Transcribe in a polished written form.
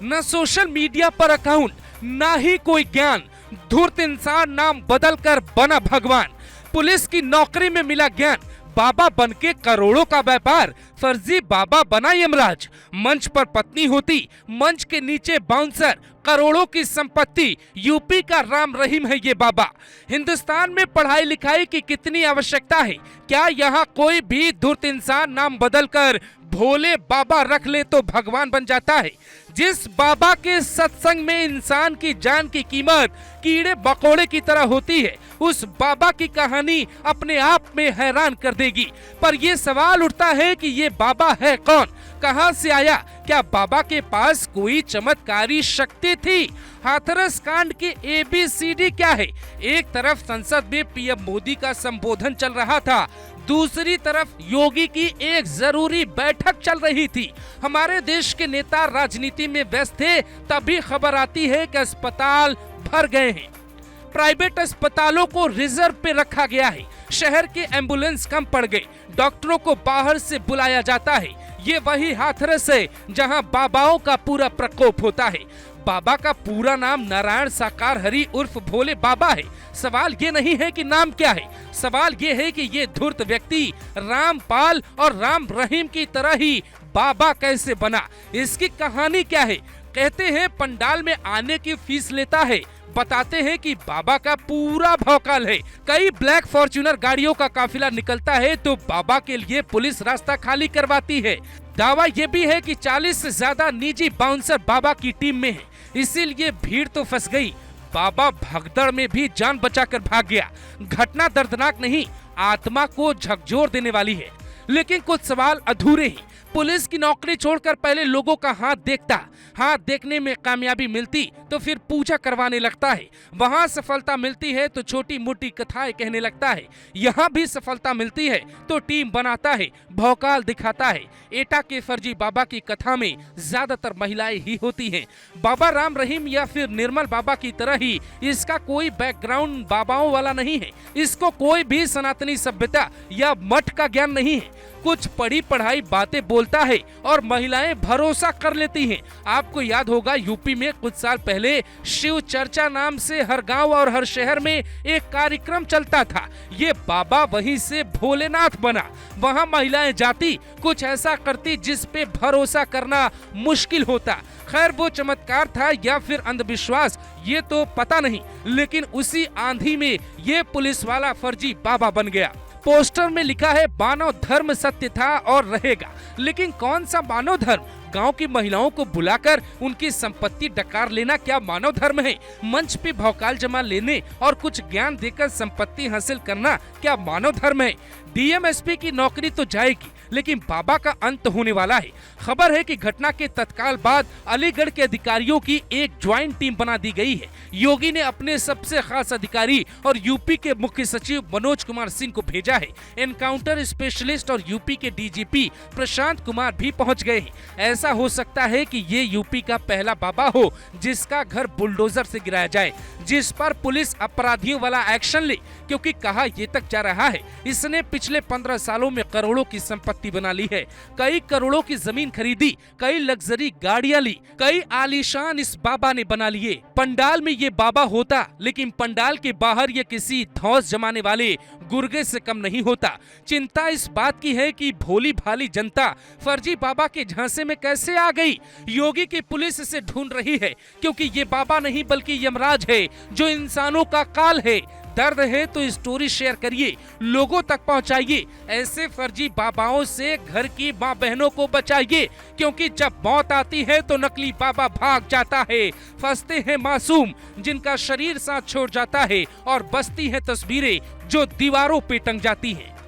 न social media पर account, ना ही कोई ज्ञान। धूर्त इंसान नाम बदलकर बना भगवान। पुलिस की नौकरी में मिला ज्ञान, बाबा बनके करोड़ों का व्यापार। फर्जी बाबा बना यमराज। मंच पर पत्नी होती, मंच के नीचे बाउंसर। करोड़ों की संपत्ति, यूपी का राम रहीम है ये बाबा। हिंदुस्तान में पढ़ाई लिखाई की कितनी आवश्यकता है? क्या यहाँ कोई भी धूर्त इंसान नाम बदलकर भोले बाबा रख ले तो भगवान बन जाता है? जिस बाबा के सत्संग में इंसान की जान की कीमत कीड़े मकोड़े की तरह होती है, उस बाबा की कहानी अपने आप में हैरान कर देगी। पर ये सवाल उठता है कि ये बाबा है कौन, कहां से आया? क्या बाबा के पास कोई चमत्कारी शक्ति थी? हाथरस कांड की ABCD क्या है? एक तरफ संसद में PM मोदी का संबोधन चल रहा था, दूसरी तरफ योगी की एक जरूरी बैठक चल रही थी। हमारे देश के नेता राजनीति में व्यस्त थे, तभी खबर आती है कि अस्पताल भर गए हैं। प्राइवेट अस्पतालों को रिजर्व पे रखा गया है। शहर के एम्बुलेंस कम पड़ गए, डॉक्टरों को बाहर से बुलाया जाता है। ये वही हाथरस है जहां बाबाओं का पूरा प्रकोप होता है। बाबा का पूरा नाम नारायण साकार हरि उर्फ भोले बाबा है। सवाल ये नहीं है कि नाम क्या है, सवाल ये है कि ये धूर्त व्यक्ति रामपाल और राम रहीम की तरह ही बाबा कैसे बना? इसकी कहानी क्या है? कहते हैं पंडाल में आने की फीस लेता है, बताते हैं कि बाबा का पूरा भौकाल है। कई ब्लैक फॉर्च्यूनर गाड़ियों का काफिला निकलता है तो बाबा के लिए पुलिस रास्ता खाली करवाती है। दावा ये भी है कि 40 से ज्यादा निजी बाउंसर बाबा की टीम में है, इसीलिए भीड़ तो फंस गई। बाबा भगदड़ में भी जान बचाकर भाग गया। घटना दर्दनाक नहीं, आत्मा को झकझोर देने वाली है। लेकिन कुछ सवाल अधूरे हैं। पुलिस की नौकरी छोड़कर पहले लोगों का हाथ देखता, हाथ देखने में कामयाबी मिलती तो फिर पूजा करवाने लगता है। वहाँ सफलता मिलती है तो छोटी मोटी कथाएं कहने लगता है। यहाँ भी सफलता मिलती है तो टीम बनाता है, भौकाल दिखाता है। एटा के फर्जी बाबा की कथा में ज्यादातर महिलाएं ही होती हैं। बाबा राम रहीम या फिर निर्मल बाबा की तरह ही इसका कोई बैकग्राउंड बाबाओं वाला नहीं है। इसको कोई भी सनातनी सभ्यता या मठ का ज्ञान नहीं है। कुछ पढ़ी पढ़ाई बातें बोलता है और महिलाएं भरोसा कर लेती हैं। आपको याद होगा यूपी में कुछ साल पहले शिव चर्चा नाम से हर गांव और हर शहर में एक कार्यक्रम चलता था। ये बाबा वहीं से भोलेनाथ बना। वहां महिलाएं जाती, कुछ ऐसा करती जिस पे भरोसा करना मुश्किल होता। खैर वो चमत्कार था या फिर अंधविश्वास ये तो पता नहीं, लेकिन उसी आंधी में ये पुलिस वाला फर्जी बाबा बन गया। पोस्टर में लिखा है मानव धर्म सत्य था और रहेगा। लेकिन कौन सा मानव धर्म? गांव की महिलाओं को बुलाकर उनकी संपत्ति डकार लेना क्या मानव धर्म है? मंच पे भौकाल जमा लेने और कुछ ज्ञान देकर संपत्ति हासिल करना क्या मानव धर्म है? DMSP की नौकरी तो जाएगी, लेकिन बाबा का अंत होने वाला है। खबर है कि घटना के तत्काल बाद अलीगढ़ के अधिकारियों की एक ज्वाइंट टीम बना दी गई है। योगी ने अपने सबसे खास अधिकारी और यूपी के मुख्य सचिव मनोज कुमार सिंह को भेजा है। एनकाउंटर स्पेशलिस्ट और यूपी के DGP प्रशांत कुमार भी पहुंच गए हैं। ऐसा हो सकता है कि ये यूपी का पहला बाबा हो जिसका घर बुलडोजर से गिराया जाए, जिस पर पुलिस अपराधियों वाला एक्शन ले, क्योंकि कहा ये तक जा रहा है इसने पिछले 15 सालों में करोड़ों की संपत्ति बना ली है। कई करोड़ों की जमीन खरीदी, कई लग्जरी गाड़ियां ली, कई आलीशान इस बाबा ने बना लिए। पंडाल में ये बाबा होता, लेकिन पंडाल के बाहर ये किसी धौंस जमाने वाले गुर्गे से कम नहीं होता। चिंता इस बात की है कि भोली भाली जनता फर्जी बाबा के झांसे में कैसे आ गई। योगी की पुलिस इसे ढूंढ रही है, क्योंकि ये बाबा नहीं बल्कि यमराज है जो इंसानों का काल है। दर्द है तो स्टोरी शेयर करिए, लोगों तक पहुंचाइए। ऐसे फर्जी बाबाओं से घर की माँ बहनों को बचाइए, क्योंकि जब मौत आती है तो नकली बाबा भाग जाता है। फंसते हैं मासूम जिनका शरीर साथ छोड़ जाता है और बसती हैं तस्वीरें जो दीवारों पे टंग जाती हैं।